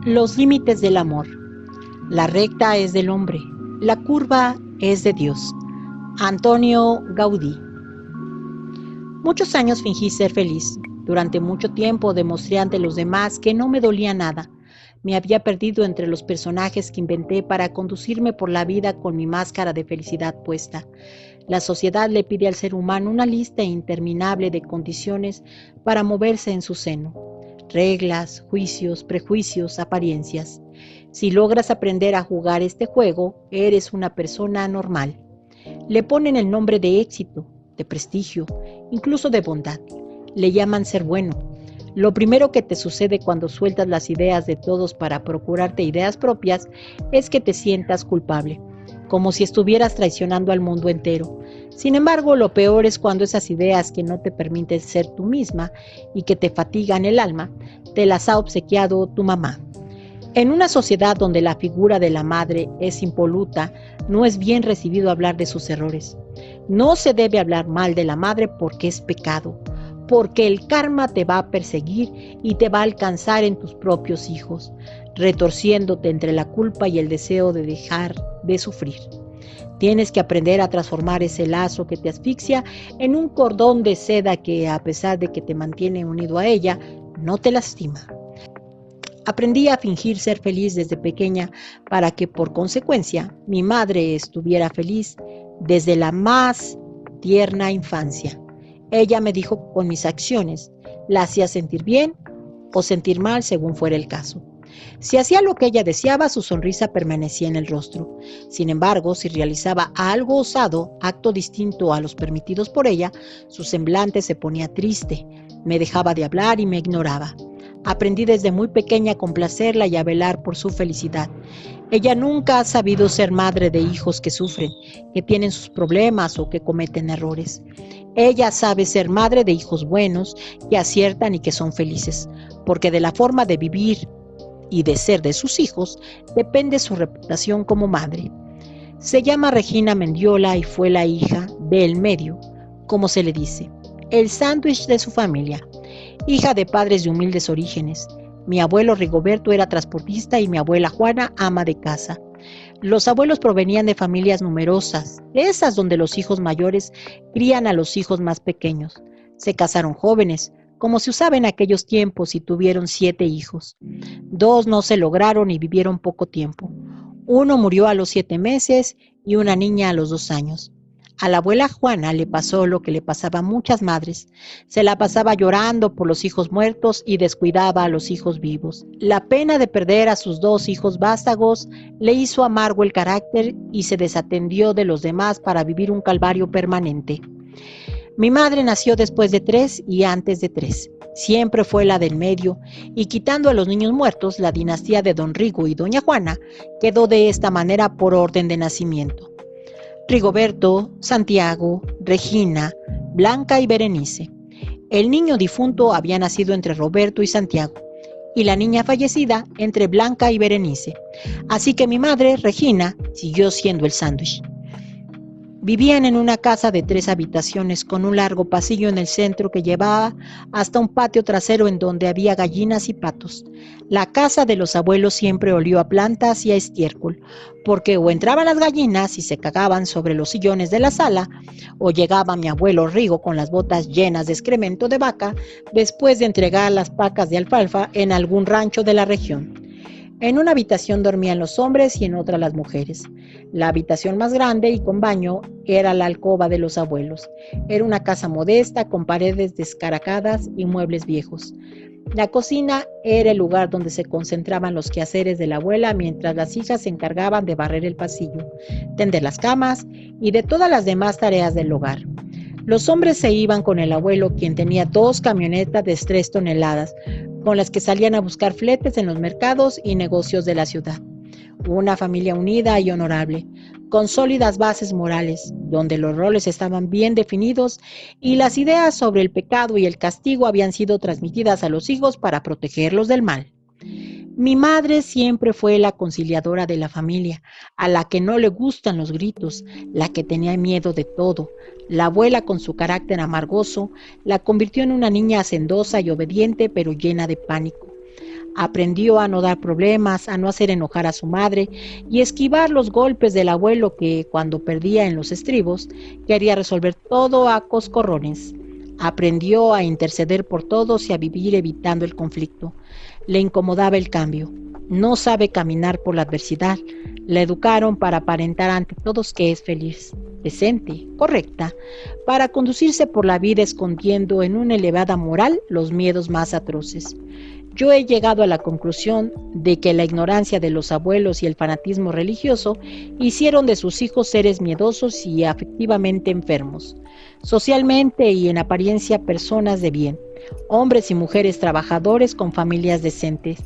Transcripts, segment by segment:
Los límites del amor. La recta es del hombre, la curva es de Dios. Antonio Gaudí. Muchos años fingí ser feliz. Durante mucho tiempo demostré ante los demás que no me dolía nada. Me había perdido entre los personajes que inventé para conducirme por la vida con mi máscara de felicidad puesta. La sociedad le pide al ser humano una lista interminable de condiciones para moverse en su seno. Reglas, juicios, prejuicios, apariencias. Si logras aprender a jugar este juego, eres una persona normal. Le ponen el nombre de éxito, de prestigio, incluso de bondad. Le llaman ser bueno. Lo primero que te sucede cuando sueltas las ideas de todos para procurarte ideas propias es que te sientas culpable, como si estuvieras traicionando al mundo entero. Sin embargo, lo peor es cuando esas ideas que no te permiten ser tú misma y que te fatigan el alma, te las ha obsequiado tu mamá. En una sociedad donde la figura de la madre es impoluta, no es bien recibido hablar de sus errores. No se debe hablar mal de la madre porque es pecado, porque el karma te va a perseguir y te va a alcanzar en tus propios hijos, retorciéndote entre la culpa y el deseo de dejar de sufrir. Tienes que aprender a transformar ese lazo que te asfixia en un cordón de seda que, a pesar de que te mantiene unido a ella, no te lastima. Aprendí a fingir ser feliz desde pequeña para que, por consecuencia, mi madre estuviera feliz desde la más tierna infancia. Ella me dijo con mis acciones, la hacía sentir bien o sentir mal según fuera el caso. Si hacía lo que ella deseaba, su sonrisa permanecía en el rostro. Sin embargo, si realizaba algo osado, acto distinto a los permitidos por ella, su semblante se ponía triste, me dejaba de hablar y me ignoraba. Aprendí desde muy pequeña a complacerla y a velar por su felicidad. Ella nunca ha sabido ser madre de hijos que sufren, que tienen sus problemas o que cometen errores. Ella sabe ser madre de hijos buenos, que aciertan y que son felices, porque de la forma de vivir y de ser de sus hijos depende su reputación como madre. Se llama Regina Mendiola y fue la hija del medio, como se le dice, el sándwich de su familia. Hija de padres de humildes orígenes. Mi abuelo Rigoberto era transportista y mi abuela Juana ama de casa. Los abuelos provenían de familias numerosas, de esas donde los hijos mayores crían a los hijos más pequeños. Se casaron jóvenes, como se usaba en aquellos tiempos, y tuvieron 7 hijos. 2 no se lograron y vivieron poco tiempo. Uno murió a los 7 meses y una niña a los 2 años. A la abuela Juana le pasó lo que le pasaba a muchas madres. Se la pasaba llorando por los hijos muertos y descuidaba a los hijos vivos. La pena de perder a sus 2 hijos vástagos le hizo amargo el carácter y se desatendió de los demás para vivir un calvario permanente. Mi madre nació después de 3 y antes de 3. Siempre fue la del medio, y quitando a los niños muertos, la dinastía de don Rigo y doña Juana quedó de esta manera por orden de nacimiento. Rigoberto, Santiago, Regina, Blanca y Berenice. El niño difunto había nacido entre Roberto y Santiago, y la niña fallecida entre Blanca y Berenice. Así que mi madre, Regina, siguió siendo el sándwich. Vivían en una casa de 3 habitaciones con un largo pasillo en el centro que llevaba hasta un patio trasero en donde había gallinas y patos. La casa de los abuelos siempre olió a plantas y a estiércol, porque o entraban las gallinas y se cagaban sobre los sillones de la sala, o llegaba mi abuelo Rigo con las botas llenas de excremento de vaca después de entregar las pacas de alfalfa en algún rancho de la región. En una habitación dormían los hombres y en otra las mujeres. La habitación más grande y con baño era la alcoba de los abuelos. Era una casa modesta con paredes descaracadas y muebles viejos. La cocina era el lugar donde se concentraban los quehaceres de la abuela mientras las hijas se encargaban de barrer el pasillo, tender las camas y de todas las demás tareas del hogar. Los hombres se iban con el abuelo, quien tenía 2 camionetas de 3 toneladas, con las que salían a buscar fletes en los mercados y negocios de la ciudad. Una familia unida y honorable, con sólidas bases morales, donde los roles estaban bien definidos y las ideas sobre el pecado y el castigo habían sido transmitidas a los hijos para protegerlos del mal. Mi madre siempre fue la conciliadora de la familia, a la que no le gustan los gritos, la que tenía miedo de todo. La abuela, con su carácter amargoso, la convirtió en una niña hacendosa y obediente, pero llena de pánico. Aprendió a no dar problemas, a no hacer enojar a su madre y esquivar los golpes del abuelo que, cuando perdía en los estribos, quería resolver todo a coscorrones. Aprendió a interceder por todos y a vivir evitando el conflicto. Le incomodaba el cambio. No sabe caminar por la adversidad. La educaron para aparentar ante todos que es feliz, decente, correcta, para conducirse por la vida escondiendo en una elevada moral los miedos más atroces. Yo he llegado a la conclusión de que la ignorancia de los abuelos y el fanatismo religioso hicieron de sus hijos seres miedosos y afectivamente enfermos, socialmente y en apariencia personas de bien, hombres y mujeres trabajadores con familias decentes,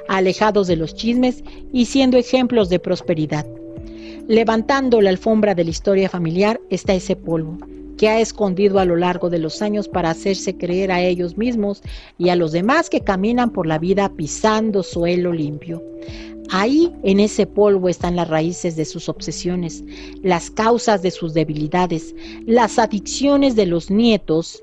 alejados de los chismes y siendo ejemplos de prosperidad. Levantando la alfombra de la historia familiar está ese polvo que ha escondido a lo largo de los años para hacerse creer a ellos mismos y a los demás que caminan por la vida pisando suelo limpio. Ahí, en ese polvo, están las raíces de sus obsesiones, las causas de sus debilidades, las adicciones de los nietos,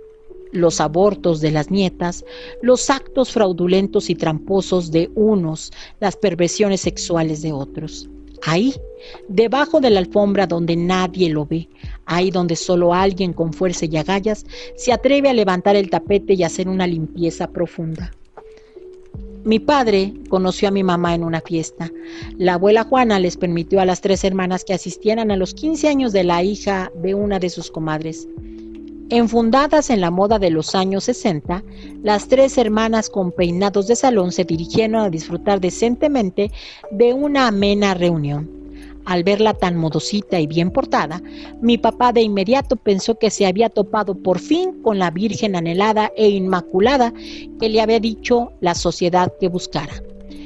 los abortos de las nietas, los actos fraudulentos y tramposos de unos, las perversiones sexuales de otros. Ahí, debajo de la alfombra donde nadie lo ve, ahí donde solo alguien con fuerza y agallas se atreve a levantar el tapete y hacer una limpieza profunda. Mi padre conoció a mi mamá en una fiesta. La abuela Juana les permitió a las 3 hermanas que asistieran a los 15 años de la hija de una de sus comadres. Enfundadas en la moda de los años 60, las 3 hermanas con peinados de salón se dirigieron a disfrutar decentemente de una amena reunión. Al verla tan modosita y bien portada, mi papá de inmediato pensó que se había topado por fin con la virgen anhelada e inmaculada que le había dicho la sociedad que buscara.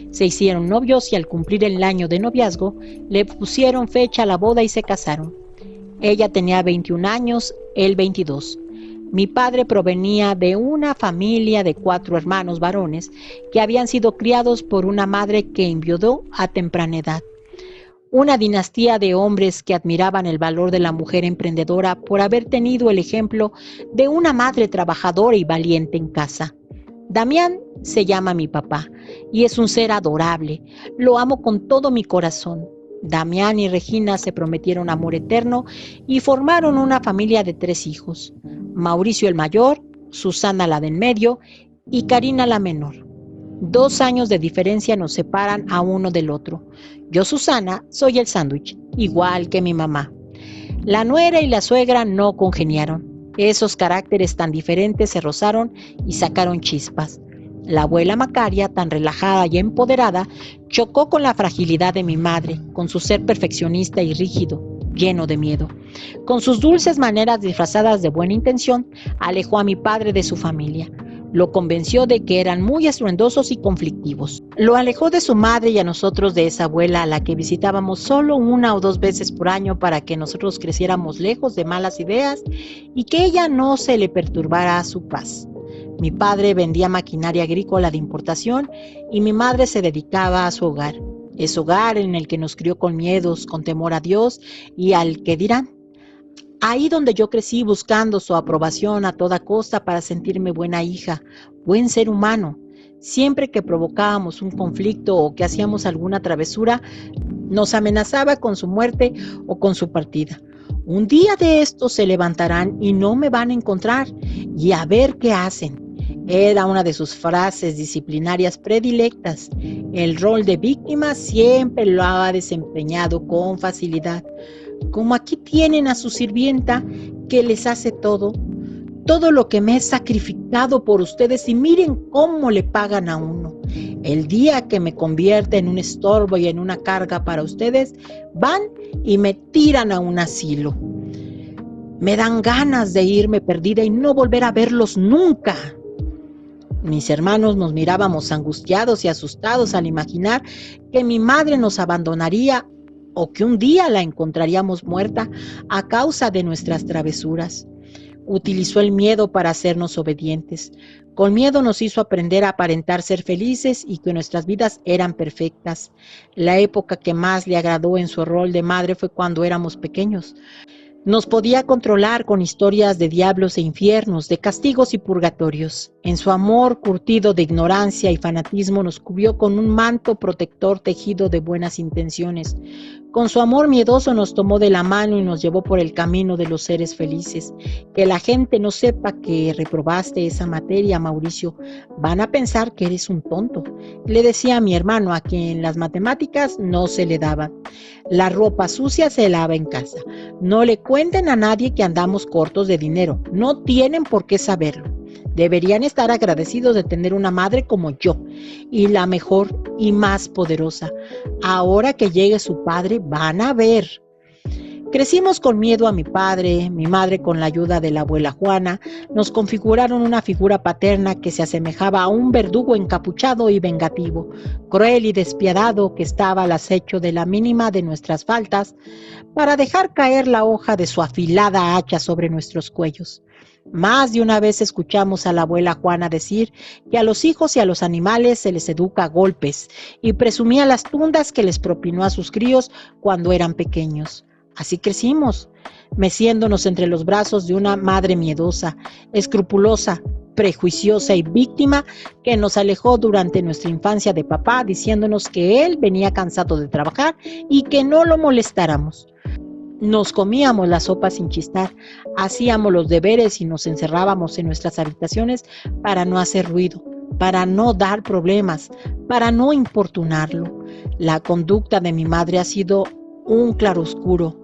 Se hicieron novios y al cumplir el año de noviazgo, le pusieron fecha a la boda y se casaron. Ella tenía 21 años, él 22. Mi padre provenía de una familia de 4 hermanos varones que habían sido criados por una madre que enviudó a temprana edad. Una dinastía de hombres que admiraban el valor de la mujer emprendedora por haber tenido el ejemplo de una madre trabajadora y valiente en casa. Damián se llama mi papá y es un ser adorable. Lo amo con todo mi corazón. Damián y Regina se prometieron amor eterno y formaron una familia de 3 hijos. Mauricio el mayor, Susana la de en medio y Karina la menor. 2 años de diferencia nos separan a uno del otro. Yo, Susana, soy el sándwich, igual que mi mamá. La nuera y la suegra no congeniaron. Esos caracteres tan diferentes se rozaron y sacaron chispas. La abuela Macaria, tan relajada y empoderada, chocó con la fragilidad de mi madre, con su ser perfeccionista y rígido, lleno de miedo. Con sus dulces maneras disfrazadas de buena intención, alejó a mi padre de su familia. Lo convenció de que eran muy estruendosos y conflictivos. Lo alejó de su madre y a nosotros de esa abuela a la que visitábamos solo 1 o 2 veces por año para que nosotros creciéramos lejos de malas ideas y que ella no se le perturbara su paz. Mi padre vendía maquinaria agrícola de importación y mi madre se dedicaba a su hogar. Ese hogar en el que nos crió con miedos, con temor a Dios y al que dirán. Ahí donde yo crecí buscando su aprobación a toda costa para sentirme buena hija, buen ser humano. Siempre que provocábamos un conflicto o que hacíamos alguna travesura, nos amenazaba con su muerte o con su partida. Un día de estos se levantarán y no me van a encontrar, y a ver qué hacen. Era una de sus frases disciplinarias predilectas. El rol de víctima siempre lo ha desempeñado con facilidad. Como aquí tienen a su sirvienta que les hace todo lo que me he sacrificado por ustedes y miren cómo le pagan a uno. El día que me convierta en un estorbo y en una carga para ustedes, van y me tiran a un asilo. Me dan ganas de irme perdida y no volver a verlos nunca. Mis hermanos nos mirábamos angustiados y asustados al imaginar que mi madre nos abandonaría o que un día la encontraríamos muerta a causa de nuestras travesuras. Utilizó el miedo para hacernos obedientes. Con miedo nos hizo aprender a aparentar ser felices y que nuestras vidas eran perfectas. La época que más le agradó en su rol de madre fue cuando éramos pequeños. Nos podía controlar con historias de diablos e infiernos, de castigos y purgatorios. En su amor curtido de ignorancia y fanatismo nos cubrió con un manto protector tejido de buenas intenciones. Con su amor miedoso nos tomó de la mano y nos llevó por el camino de los seres felices. Que la gente no sepa que reprobaste esa materia, Mauricio. Van a pensar que eres un tonto. Le decía a mi hermano, a quien las matemáticas no se le daban. La ropa sucia se lava en casa. No le cuenten a nadie que andamos cortos de dinero. No tienen por qué saberlo. Deberían estar agradecidos de tener una madre como yo, y la mejor y más poderosa. Ahora que llegue su padre, van a ver. Crecimos con miedo a mi padre, mi madre con la ayuda de la abuela Juana, nos configuraron una figura paterna que se asemejaba a un verdugo encapuchado y vengativo, cruel y despiadado que estaba al acecho de la mínima de nuestras faltas para dejar caer la hoja de su afilada hacha sobre nuestros cuellos. Más de una vez escuchamos a la abuela Juana decir que a los hijos y a los animales se les educa a golpes y presumía las tundas que les propinó a sus críos cuando eran pequeños. Así crecimos, meciéndonos entre los brazos de una madre miedosa, escrupulosa, prejuiciosa y víctima que nos alejó durante nuestra infancia de papá, diciéndonos que él venía cansado de trabajar y que no lo molestáramos. Nos comíamos la sopa sin chistar, hacíamos los deberes y nos encerrábamos en nuestras habitaciones para no hacer ruido, para no dar problemas, para no importunarlo. La conducta de mi madre ha sido un claroscuro.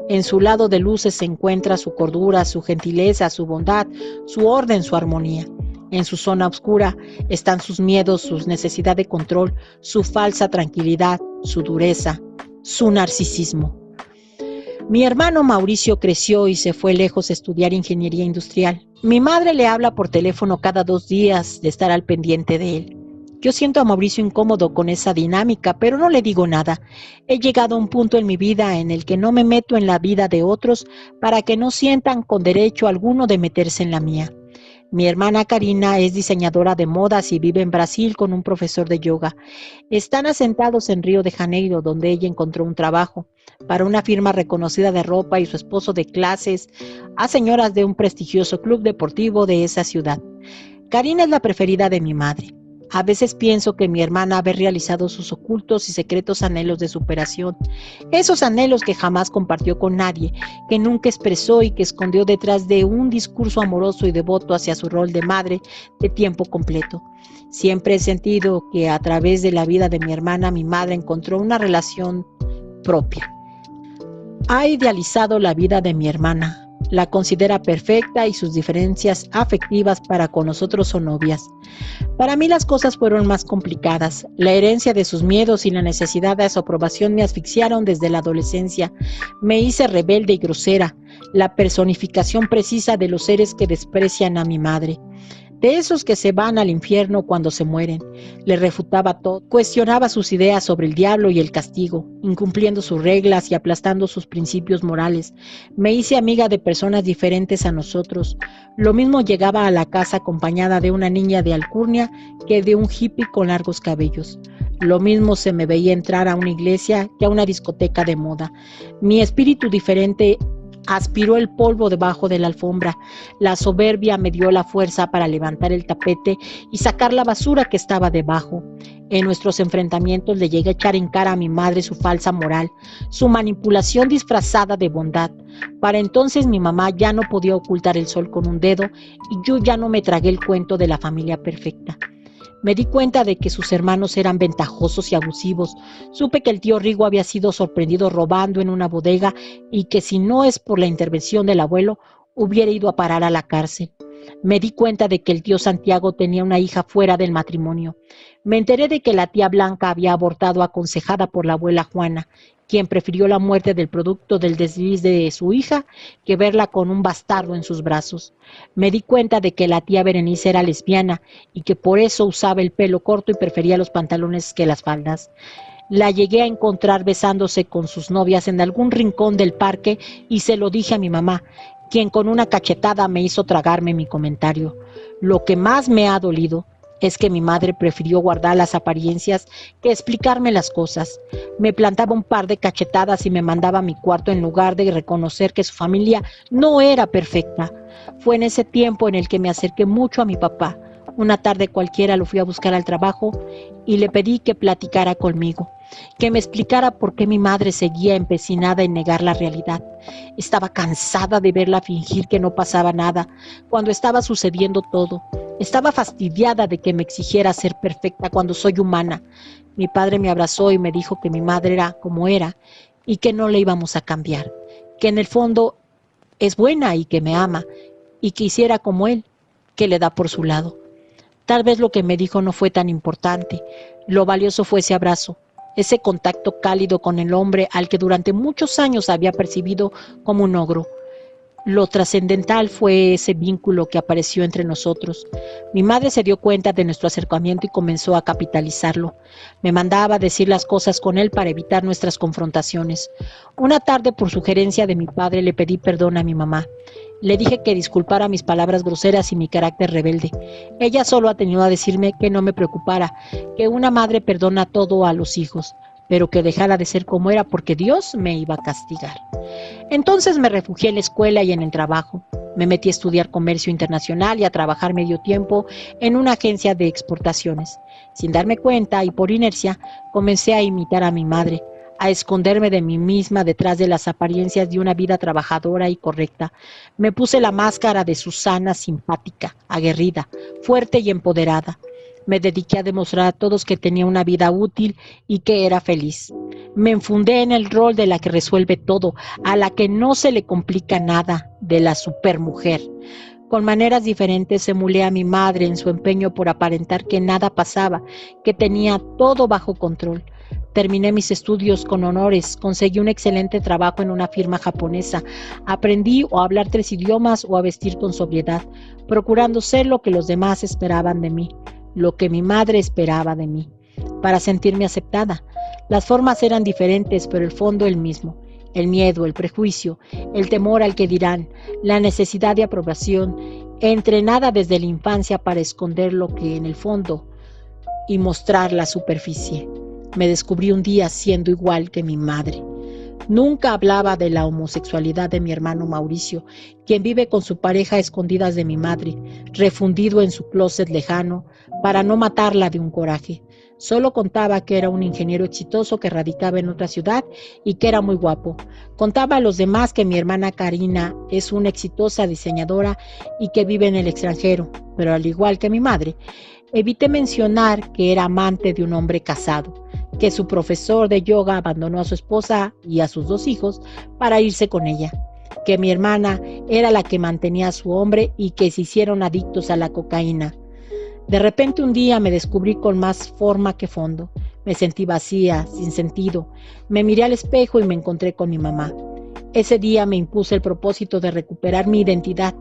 En su lado de luces se encuentra su cordura, su gentileza, su bondad, su orden, su armonía. En su zona oscura están sus miedos, su necesidad de control, su falsa tranquilidad, su dureza, su narcisismo. Mi hermano Mauricio creció y se fue lejos a estudiar ingeniería industrial. Mi madre le habla por teléfono cada 2 días de estar al pendiente de él. Yo siento a Mauricio incómodo con esa dinámica, pero no le digo nada. He llegado a un punto en mi vida en el que no me meto en la vida de otros para que no sientan con derecho alguno de meterse en la mía. Mi hermana Karina es diseñadora de modas y vive en Brasil con un profesor de yoga. Están asentados en Río de Janeiro, donde ella encontró un trabajo para una firma reconocida de ropa y su esposo de clases a señoras de un prestigioso club deportivo de esa ciudad. Karina es la preferida de mi madre. A veces pienso que mi hermana ha realizado sus ocultos y secretos anhelos de superación, esos anhelos que jamás compartió con nadie, que nunca expresó y que escondió detrás de un discurso amoroso y devoto hacia su rol de madre de tiempo completo. Siempre he sentido que a través de la vida de mi hermana, mi madre encontró una relación propia. Ha idealizado la vida de mi hermana. La considera perfecta y sus diferencias afectivas para con nosotros son obvias. Para mí las cosas fueron más complicadas. La herencia de sus miedos y la necesidad de su aprobación me asfixiaron desde la adolescencia. Me hice rebelde y grosera, la personificación precisa de los seres que desprecian a mi madre. De esos que se van al infierno cuando se mueren. Le refutaba todo, cuestionaba sus ideas sobre el diablo y el castigo, incumpliendo sus reglas y aplastando sus principios morales. Me hice amiga de personas diferentes a nosotros. Lo mismo llegaba a la casa acompañada de una niña de alcurnia que de un hippie con largos cabellos. Lo mismo se me veía entrar a una iglesia que a una discoteca de moda. Mi espíritu diferente aspiró el polvo debajo de la alfombra. La soberbia me dio la fuerza para levantar el tapete y sacar la basura que estaba debajo. En nuestros enfrentamientos le llegué a echar en cara a mi madre su falsa moral, su manipulación disfrazada de bondad. Para entonces mi mamá ya no podía ocultar el sol con un dedo y yo ya no me tragué el cuento de la familia perfecta. Me di cuenta de que sus hermanos eran ventajosos y abusivos. Supe que el tío Rigo había sido sorprendido robando en una bodega y que si no es por la intervención del abuelo, hubiera ido a parar a la cárcel. Me di cuenta de que el tío Santiago tenía una hija fuera del matrimonio. Me enteré de que la tía Blanca había abortado aconsejada por la abuela Juana, quien prefirió la muerte del producto del desliz de su hija que verla con un bastardo en sus brazos. Me di cuenta de que la tía Berenice era lesbiana y que por eso usaba el pelo corto y prefería los pantalones que las faldas. La llegué a encontrar besándose con sus novias en algún rincón del parque y se lo dije a mi mamá, quien con una cachetada me hizo tragarme mi comentario. Lo que más me ha dolido Es que mi madre prefirió guardar las apariencias que explicarme las cosas. Me plantaba un par de cachetadas y me mandaba a mi cuarto en lugar de reconocer que su familia no era perfecta. Fue en ese tiempo en el que me acerqué mucho a mi papá. Una tarde cualquiera lo fui a buscar al trabajo y le pedí que platicara conmigo, que me explicara por qué mi madre seguía empecinada en negar la realidad. Estaba cansada de verla fingir que no pasaba nada, cuando estaba sucediendo todo. Estaba fastidiada de que me exigiera ser perfecta cuando soy humana. Mi padre me abrazó y me dijo que mi madre era como era y que no le íbamos a cambiar, que en el fondo es buena y que me ama y que hiciera como él, que le da por su lado. Tal vez lo que me dijo no fue tan importante. Lo valioso fue ese abrazo, ese contacto cálido con el hombre al que durante muchos años había percibido como un ogro. Lo trascendental fue ese vínculo que apareció entre nosotros. Mi madre se dio cuenta de nuestro acercamiento y comenzó a capitalizarlo. Me mandaba a decir las cosas con él para evitar nuestras confrontaciones. Una tarde, por sugerencia de mi padre, le pedí perdón a mi mamá. Le dije que disculpara mis palabras groseras y mi carácter rebelde. Ella solo atendió a decirme que no me preocupara, que una madre perdona todo a los hijos, pero que dejara de ser como era porque Dios me iba a castigar. Entonces me refugié en la escuela y en el trabajo. Me metí a estudiar comercio internacional y a trabajar medio tiempo en una agencia de exportaciones. Sin darme cuenta y por inercia, comencé a imitar a mi madre, a esconderme de mí misma detrás de las apariencias de una vida trabajadora y correcta. Me puse la máscara de Susana simpática, aguerrida, fuerte y empoderada. Me dediqué a demostrar a todos que tenía una vida útil y que era feliz. Me enfundé en el rol de la que resuelve todo, a la que no se le complica nada, de la supermujer. Con maneras diferentes emulé a mi madre en su empeño por aparentar que nada pasaba, que tenía todo bajo control. Terminé mis estudios con honores, conseguí un excelente trabajo en una firma japonesa, aprendí o a hablar 3 idiomas o a vestir con sobriedad, procurando ser lo que los demás esperaban de mí, lo que mi madre esperaba de mí, para sentirme aceptada. Las formas eran diferentes, pero el fondo el mismo. El miedo, el prejuicio, el temor al que dirán, la necesidad de aprobación, entrenada desde la infancia para esconder lo que en el fondo y mostrar la superficie. Me descubrí un día siendo igual que mi madre. Nunca hablaba de la homosexualidad de mi hermano Mauricio, quien vive con su pareja a escondidas de mi madre, refundido en su closet lejano, para no matarla de un coraje. Solo contaba que era un ingeniero exitoso que radicaba en otra ciudad y que era muy guapo. Contaba a los demás que mi hermana Karina es una exitosa diseñadora y que vive en el extranjero, pero al igual que mi madre, evité mencionar que era amante de un hombre casado, que su profesor de yoga abandonó a su esposa y a sus 2 hijos para irse con ella, que mi hermana era la que mantenía a su hombre y que se hicieron adictos a la cocaína. De repente un día me descubrí con más forma que fondo. Me sentí vacía, sin sentido. Me miré al espejo y me encontré con mi mamá. Ese día me impuse el propósito de recuperar mi identidad.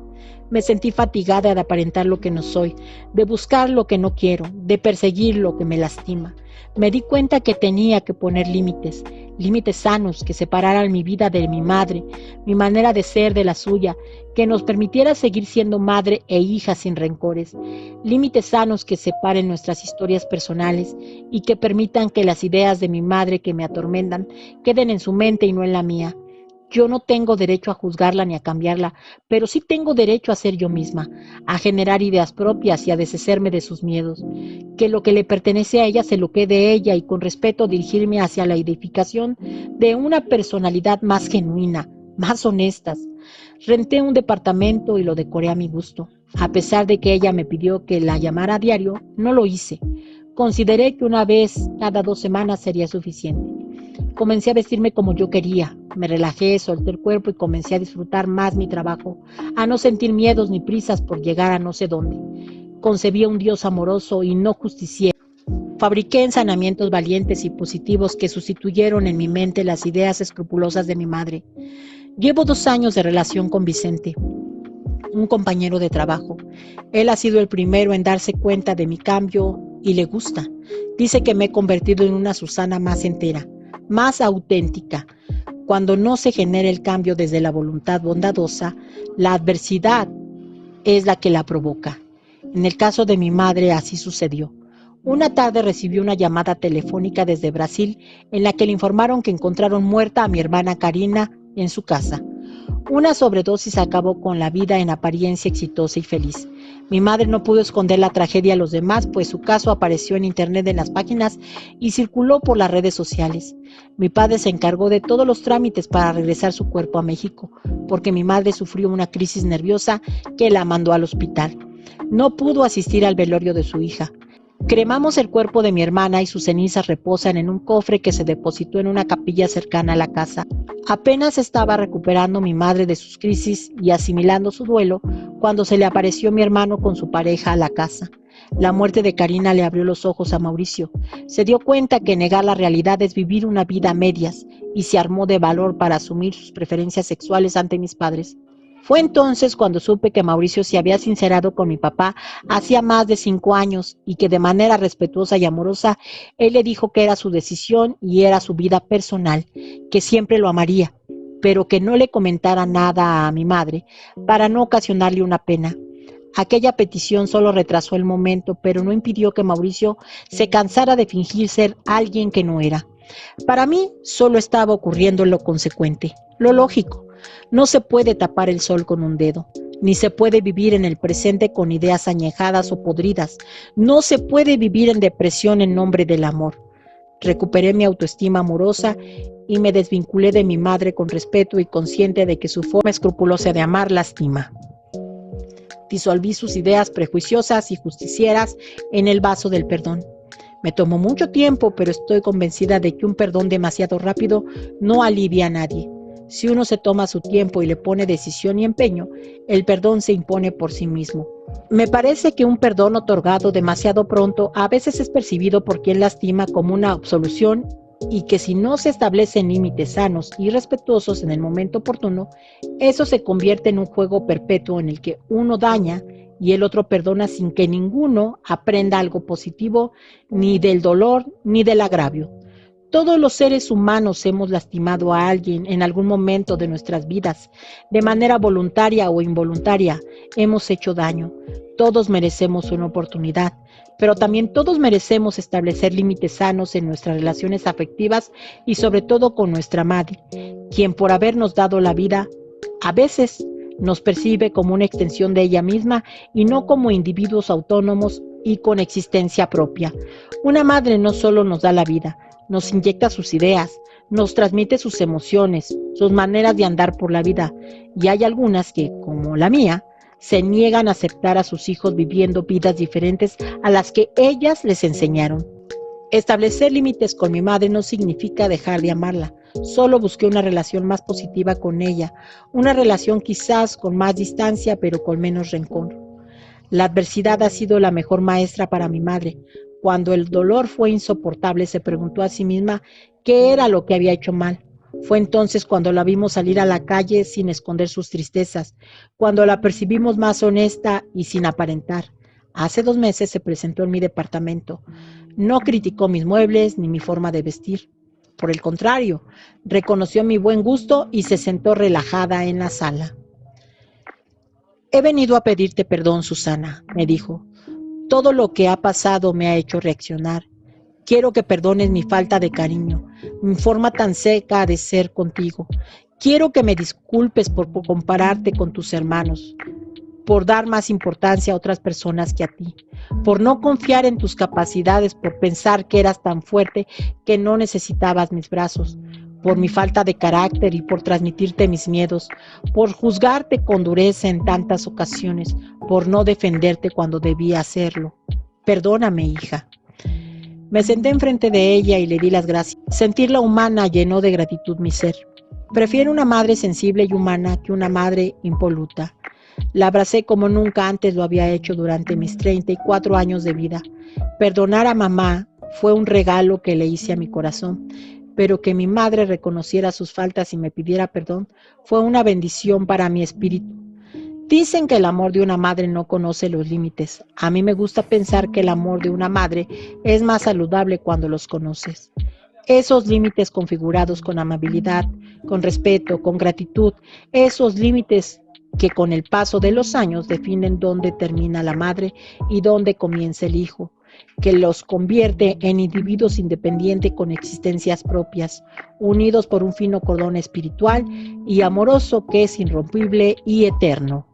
Me sentí fatigada de aparentar lo que no soy, de buscar lo que no quiero, de perseguir lo que me lastima. Me di cuenta que tenía que poner límites, límites sanos que separaran mi vida de mi madre, mi manera de ser de la suya, que nos permitiera seguir siendo madre e hija sin rencores, límites sanos que separen nuestras historias personales y que permitan que las ideas de mi madre que me atormentan queden en su mente y no en la mía. Yo no tengo derecho a juzgarla ni a cambiarla, pero sí tengo derecho a ser yo misma, a generar ideas propias y a deshacerme de sus miedos. Que lo que le pertenece a ella se lo quede a ella y con respeto dirigirme hacia la edificación de una personalidad más genuina, más honestas. Renté un departamento y lo decoré a mi gusto. A pesar de que ella me pidió que la llamara a diario, no lo hice. Consideré que una vez cada 2 semanas sería suficiente. Comencé a vestirme como yo quería, me relajé, solté el cuerpo y comencé a disfrutar más mi trabajo, a no sentir miedos ni prisas por llegar a no sé dónde. Concebí a un Dios amoroso y no justiciero. Fabriqué ensanamientos valientes y positivos que sustituyeron en mi mente las ideas escrupulosas de mi madre. Llevo 2 años de relación con Vicente, un compañero de trabajo. Él ha sido el primero en darse cuenta de mi cambio y le gusta. Dice que me he convertido en una Susana más entera, más auténtica. Cuando no se genera el cambio desde la voluntad bondadosa, la adversidad es la que la provoca. En el caso de mi madre así sucedió. Una tarde recibió una llamada telefónica desde Brasil en la que le informaron que encontraron muerta a mi hermana Karina en su casa. Una sobredosis acabó con la vida en apariencia exitosa y feliz. Mi madre no pudo esconder la tragedia a los demás, pues su caso apareció en internet en las páginas y circuló por las redes sociales. Mi padre se encargó de todos los trámites para regresar su cuerpo a México, porque mi madre sufrió una crisis nerviosa que la mandó al hospital. No pudo asistir al velorio de su hija. Cremamos el cuerpo de mi hermana y sus cenizas reposan en un cofre que se depositó en una capilla cercana a la casa. Apenas estaba recuperando mi madre de sus crisis y asimilando su duelo cuando se le apareció mi hermano con su pareja a la casa. La muerte de Karina le abrió los ojos a Mauricio. Se dio cuenta que negar la realidad es vivir una vida a medias y se armó de valor para asumir sus preferencias sexuales ante mis padres. Fue entonces cuando supe que Mauricio se había sincerado con mi papá hacía más de 5 años y que de manera respetuosa y amorosa él le dijo que era su decisión y era su vida personal, que siempre lo amaría, pero que no le comentara nada a mi madre para no ocasionarle una pena. Aquella petición solo retrasó el momento, pero no impidió que Mauricio se cansara de fingir ser alguien que no era. Para mí solo estaba ocurriendo lo consecuente, lo lógico. No se puede tapar el sol con un dedo, ni se puede vivir en el presente con ideas añejadas o podridas. No se puede vivir en depresión en nombre del amor. Recuperé mi autoestima amorosa y me desvinculé de mi madre con respeto y consciente de que su forma escrupulosa de amar lastima. Disolví sus ideas prejuiciosas y justicieras en el vaso del perdón. Me tomó mucho tiempo, pero estoy convencida de que un perdón demasiado rápido no alivia a nadie. Si uno se toma su tiempo y le pone decisión y empeño, el perdón se impone por sí mismo. Me parece que un perdón otorgado demasiado pronto a veces es percibido por quien lastima como una absolución y que si no se establecen límites sanos y respetuosos en el momento oportuno, eso se convierte en un juego perpetuo en el que uno daña y el otro perdona sin que ninguno aprenda algo positivo ni del dolor ni del agravio. Todos los seres humanos hemos lastimado a alguien en algún momento de nuestras vidas. De manera voluntaria o involuntaria, hemos hecho daño. Todos merecemos una oportunidad, pero también todos merecemos establecer límites sanos en nuestras relaciones afectivas y sobre todo con nuestra madre, quien por habernos dado la vida, a veces nos percibe como una extensión de ella misma y no como individuos autónomos y con existencia propia. Una madre no solo nos da la vida, nos inyecta sus ideas, nos transmite sus emociones, sus maneras de andar por la vida, y hay algunas que, como la mía, se niegan a aceptar a sus hijos viviendo vidas diferentes a las que ellas les enseñaron. Establecer límites con mi madre no significa dejar de amarla, solo busqué una relación más positiva con ella, una relación quizás con más distancia pero con menos rencor. La adversidad ha sido la mejor maestra para mi madre. Cuando el dolor fue insoportable, se preguntó a sí misma qué era lo que había hecho mal. Fue entonces cuando la vimos salir a la calle sin esconder sus tristezas, cuando la percibimos más honesta y sin aparentar. Hace 2 meses se presentó en mi departamento. No criticó mis muebles ni mi forma de vestir. Por el contrario, reconoció mi buen gusto y se sentó relajada en la sala. He venido a pedirte perdón, Susana, me dijo. Todo lo que ha pasado me ha hecho reaccionar. Quiero que perdones mi falta de cariño, mi forma tan seca de ser contigo. Quiero que me disculpes por compararte con tus hermanos, por dar más importancia a otras personas que a ti, por no confiar en tus capacidades, por pensar que eras tan fuerte que no necesitabas mis brazos, por mi falta de carácter y por transmitirte mis miedos, por juzgarte con dureza en tantas ocasiones, por no defenderte cuando debía hacerlo. Perdóname, hija. Me senté enfrente de ella y le di las gracias. Sentirla humana llenó de gratitud mi ser. Prefiero una madre sensible y humana que una madre impoluta. La abracé como nunca antes lo había hecho durante mis 34 años de vida. Perdonar a mamá fue un regalo que le hice a mi corazón, pero que mi madre reconociera sus faltas y me pidiera perdón fue una bendición para mi espíritu. Dicen que el amor de una madre no conoce los límites. A mí me gusta pensar que el amor de una madre es más saludable cuando los conoces. Esos límites configurados con amabilidad, con respeto, con gratitud, esos límites que con el paso de los años definen dónde termina la madre y dónde comienza el hijo, que los convierte en individuos independientes con existencias propias, unidos por un fino cordón espiritual y amoroso que es irrompible y eterno.